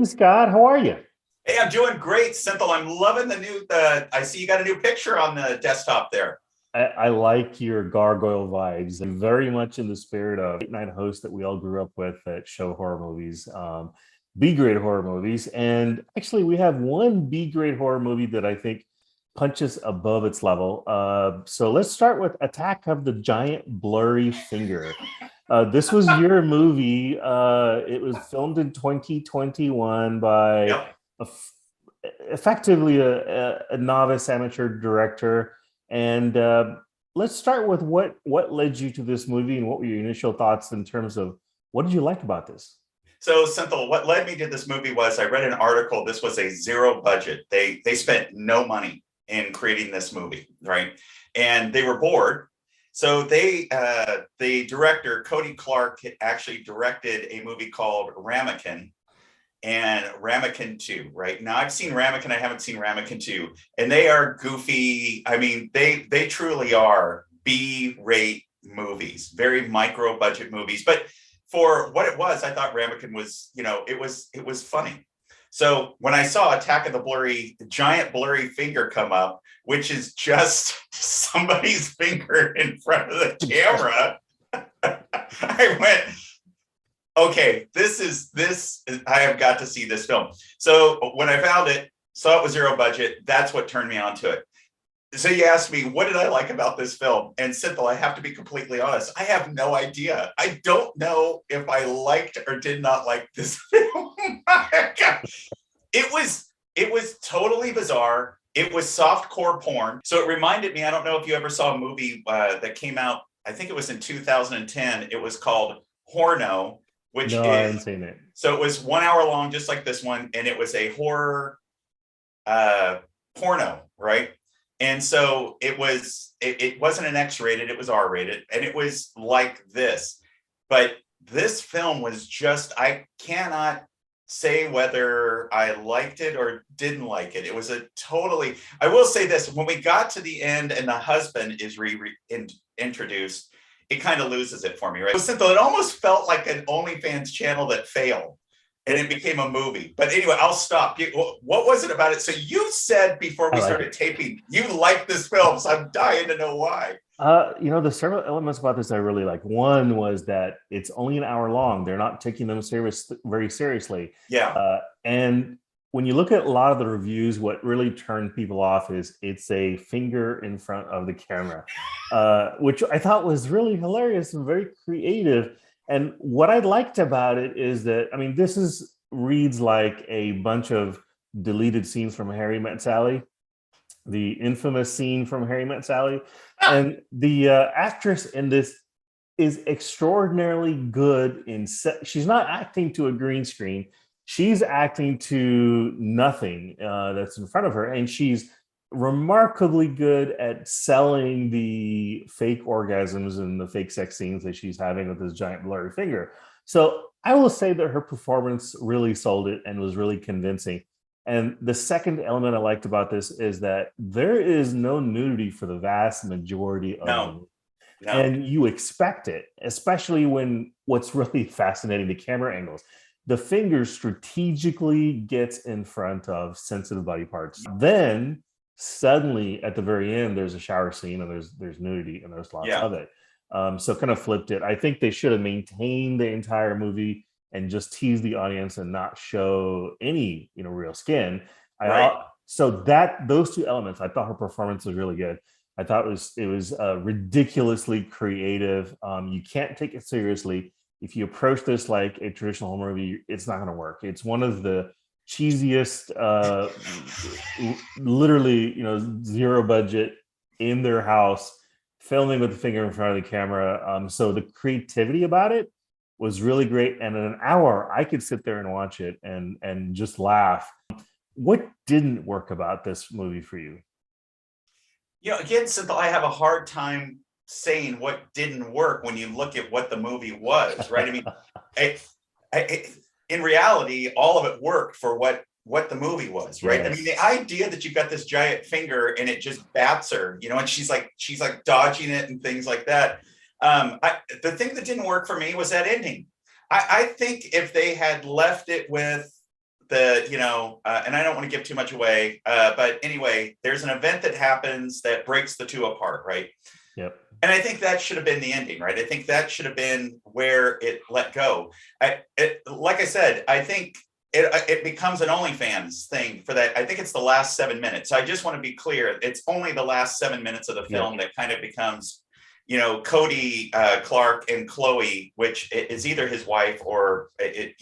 Hey Scott, how are you? Hey, I'm doing great, Simple. I'm loving the new. I see you got a new picture on the desktop there. I like your gargoyle vibes. I'm very much in the spirit of late night hosts that we all grew up with that show horror movies, B-grade horror movies. And actually, we have one B-grade horror movie that I think punches above its level. So let's start with Attack of the Giant Blurry Finger. This was your movie. It was filmed in 2021 by Yep. a effectively a novice amateur director. And let's start with what led you to this movie and what were your initial thoughts in terms of what did you like about this? So simple. What led me to this movie was I read an article. This was a zero budget. They spent no money in creating this movie, right? And they were bored. So the director Cody Clark had actually directed a movie called Ramekin and Ramekin 2, right? Now I've seen Ramekin, I haven't seen Ramekin 2, and they are goofy. I mean, they truly are B-rate movies, very micro budget movies. But for what it was, I thought Ramekin was, it was funny. So when I saw Attack of the Giant Blurry Finger come up, which is just somebody's finger in front of the camera, I went, okay, I have got to see this film. So when I found it, saw it was zero budget, that's what turned me on to it. So you asked me, what did I like about this film? And Simple, I have to be completely honest. I have no idea. I don't know if I liked or did not like this film. it was totally bizarre. It was softcore porn. So it reminded me, I don't know if you ever saw a movie that came out, I think it was in 2010. It was called Horno, which No, I haven't is, seen it. so it was 1 hour long, just like this one. And it was a horror porno, right? And so it wasn't an X-rated, it was R-rated, and it was like this. But this film was just, I cannot say whether I liked it or didn't like it. It was I will say this, when we got to the end and the husband is introduced, it kind of loses it for me, right? So it almost felt like an OnlyFans channel that failed and it became a movie. But anyway, I'll stop. What was it about it? So you said before I we like started it. taping, you liked this film. So I'm dying to know why. The several elements about this I really like. One was that it's only an hour long. They're not taking them very seriously. Yeah, And when you look at a lot of the reviews, what really turned people off is it's a finger in front of the camera, which I thought was really hilarious and very creative. And what I liked about it is that, I mean, reads like a bunch of deleted scenes from Harry Met Sally, the infamous scene from Harry Met Sally. And the actress in this is extraordinarily good she's not acting to a green screen. She's acting to nothing that's in front of her. And she's remarkably good at selling the fake orgasms and the fake sex scenes that she's having with this giant blurry finger. So I will say that her performance really sold it and was really convincing. And the second element I liked about this is that there is no nudity for the vast majority of the no, movie. no. And you expect it, especially when what's really fascinating, the camera angles. The finger strategically gets in front of sensitive body parts. Then suddenly at the very end, there's a shower scene and there's nudity and there's lots Yeah, of it. So kind of flipped it. I think they should have maintained the entire movie and just tease the audience and not show any real skin. right. So that those two elements, I thought her performance was really good. I thought it was ridiculously creative. You can't take it seriously. If you approach this like a traditional horror movie, it's not going to work. It's one of the cheesiest, literally, zero budget in their house, filming with the finger in front of the camera. So the creativity about it was really great. And in an hour, I could sit there and watch it and just laugh. What didn't work about this movie for you? Again, Simple, I have a hard time saying what didn't work when you look at what the movie was, right? I mean, in reality, all of it worked for what the movie was, right? I mean, the Yes. idea that you've got this giant finger and it just bats her, and she's like dodging it and things like that. The thing that didn't work for me was that ending. I think if they had left it with and I don't want to give too much away, but anyway, there's an event that happens that breaks the two apart, right? Yep. And I think that should have been the ending, right? I think that should have been where it let go. Like I said, I think it becomes an OnlyFans thing for that. I think it's the last 7 minutes. I just want to be clear. It's only the last 7 minutes of the film that kind of becomes, Cody Clark and Chloe, which is either his wife or, a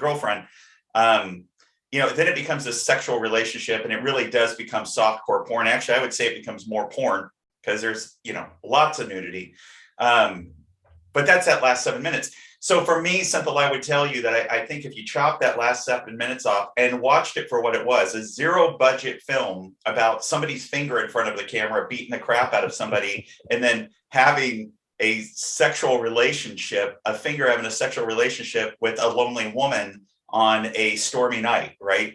girlfriend. Then it becomes this sexual relationship, and it really does become softcore porn. Actually, I would say it becomes more porn because there's, lots of nudity. But that's that last 7 minutes. So for me, Cynthia, I would tell you that I think if you chop that last 7 minutes off and watched it for what it was, a zero budget film about somebody's finger in front of the camera, beating the crap out of somebody, and then having a sexual relationship, a finger having a sexual relationship with a lonely woman on a stormy night, right?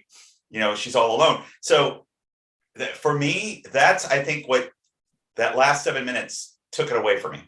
She's all alone. So for me, that's, I think, what that last 7 minutes took it away from me.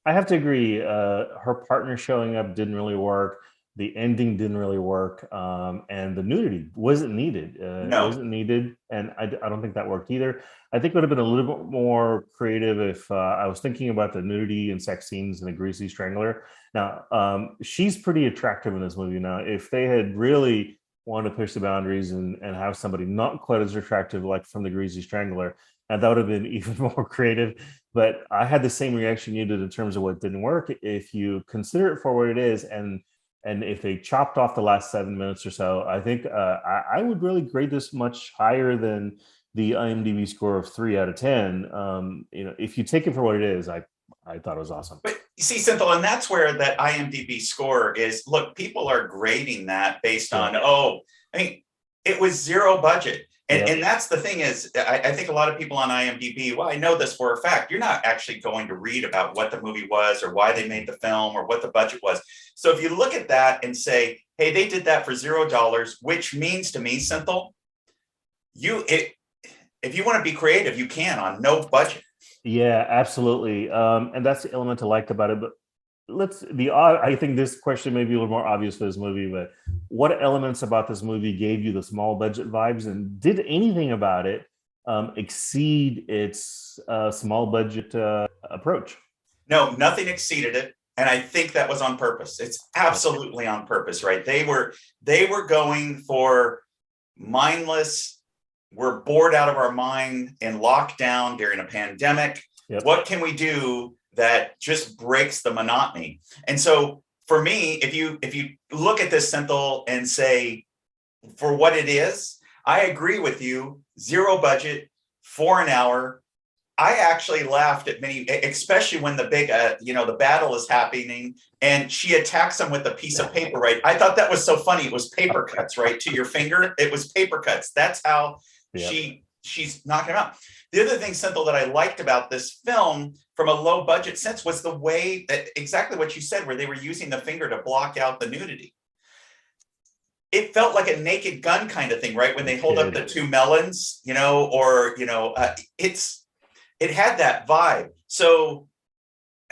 I have to agree. Her partner showing up didn't really work. The ending didn't really work. And the nudity wasn't needed. No. It wasn't needed. And I don't think that worked either. I think it would have been a little bit more creative if I was thinking about the nudity and sex scenes in the Greasy Strangler. Now, she's pretty attractive in this movie. Now, if they had really wanted to push the boundaries and have somebody not quite as attractive like from the Greasy Strangler, and that would have been even more creative. But I had the same reaction you did in terms of what didn't work. If you consider it for what it is, and if they chopped off the last 7 minutes or so, I think I would really grade this much higher than the IMDb score of 3 out of 10. If you take it for what it is, I thought it was awesome. But you see, Cynthia, and that's where that IMDb score is. Look, people are grading that based on, it was zero budget. And that's the thing is, I think a lot of people on IMDb, well, I know this for a fact, you're not actually going to read about what the movie was or why they made the film or what the budget was. So if you look at that and say, hey, they did that for $0, which means to me, Cynthia, if you want to be creative, you can on no budget. Yeah, absolutely. And that's the element I liked about it. But I think this question may be a little more obvious for this movie, but what elements about this movie gave you the small budget vibes, and did anything about it exceed its small budget approach? No, nothing exceeded it. And I think that was on purpose. It's absolutely on purpose, right? They were going for mindless, we're bored out of our mind in lockdown during a pandemic. Yep. What can we do that just breaks the monotony? And so for me, if you look at this, Cynthia, and say, for what it is, I agree with you, zero budget for an hour. I actually laughed at many, especially when the big, the battle is happening and she attacks him with a piece of paper, right? I thought that was so funny. It was paper cuts, right? To your finger. It was paper cuts. That's how she's knocking him out. The other thing, Cynthia, that I liked about this film from a low budget sense was the way that exactly what you said, where they were using the finger to block out the nudity. It felt like a Naked Gun kind of thing, right? When they hold up the two melons, it had that vibe. So,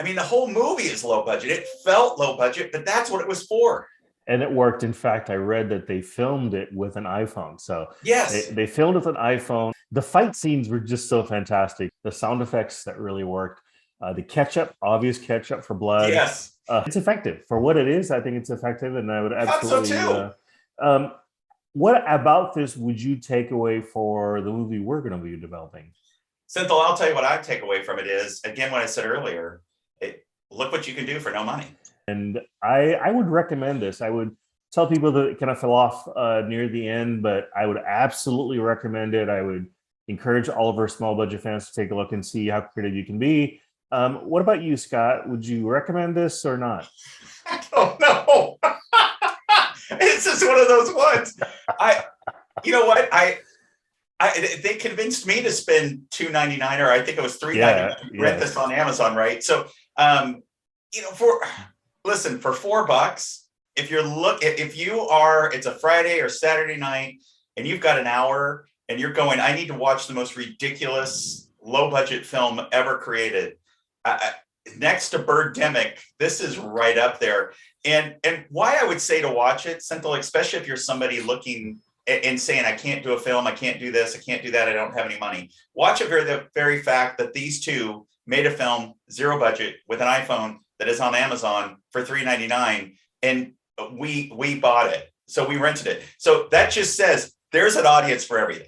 I mean, the whole movie is low budget. It felt low budget, but that's what it was for. And it worked. In fact, I read that they filmed it with an iPhone. So yes, they filmed with an iPhone. The fight scenes were just so fantastic. The sound effects that really worked. The obvious ketchup for blood. Yes, it's effective for what it is. I think it's effective, and I would absolutely. I thought so too. What about this would you take away for the movie we're going to be developing? Cynthia, I'll tell you what I take away from it is, again, what I said earlier, look what you can do for no money. And I would recommend this. I would tell people that it kind of fell off near the end, but I would absolutely recommend it. I would encourage all of our small budget fans to take a look and see how creative you can be. What about you, Scott? Would you recommend this or not? I don't know. It's just one of those ones. You know what? They convinced me to spend $2.99, or I think it was $3.99 to rent this on Amazon, right? So, for $4, if it's a Friday or Saturday night and you've got an hour and you're going, I need to watch the most ridiculous low budget film ever created. next to Birdemic, this is right up there. And why I would say to watch it, Senthil, especially if you're somebody looking and saying, I can't do a film, I can't do this, I can't do that, I don't have any money. Watch it for the very fact that these two made a film, zero budget, with an iPhone that is on Amazon for $3.99, and we bought it. So we rented it. So that just says there's an audience for everything.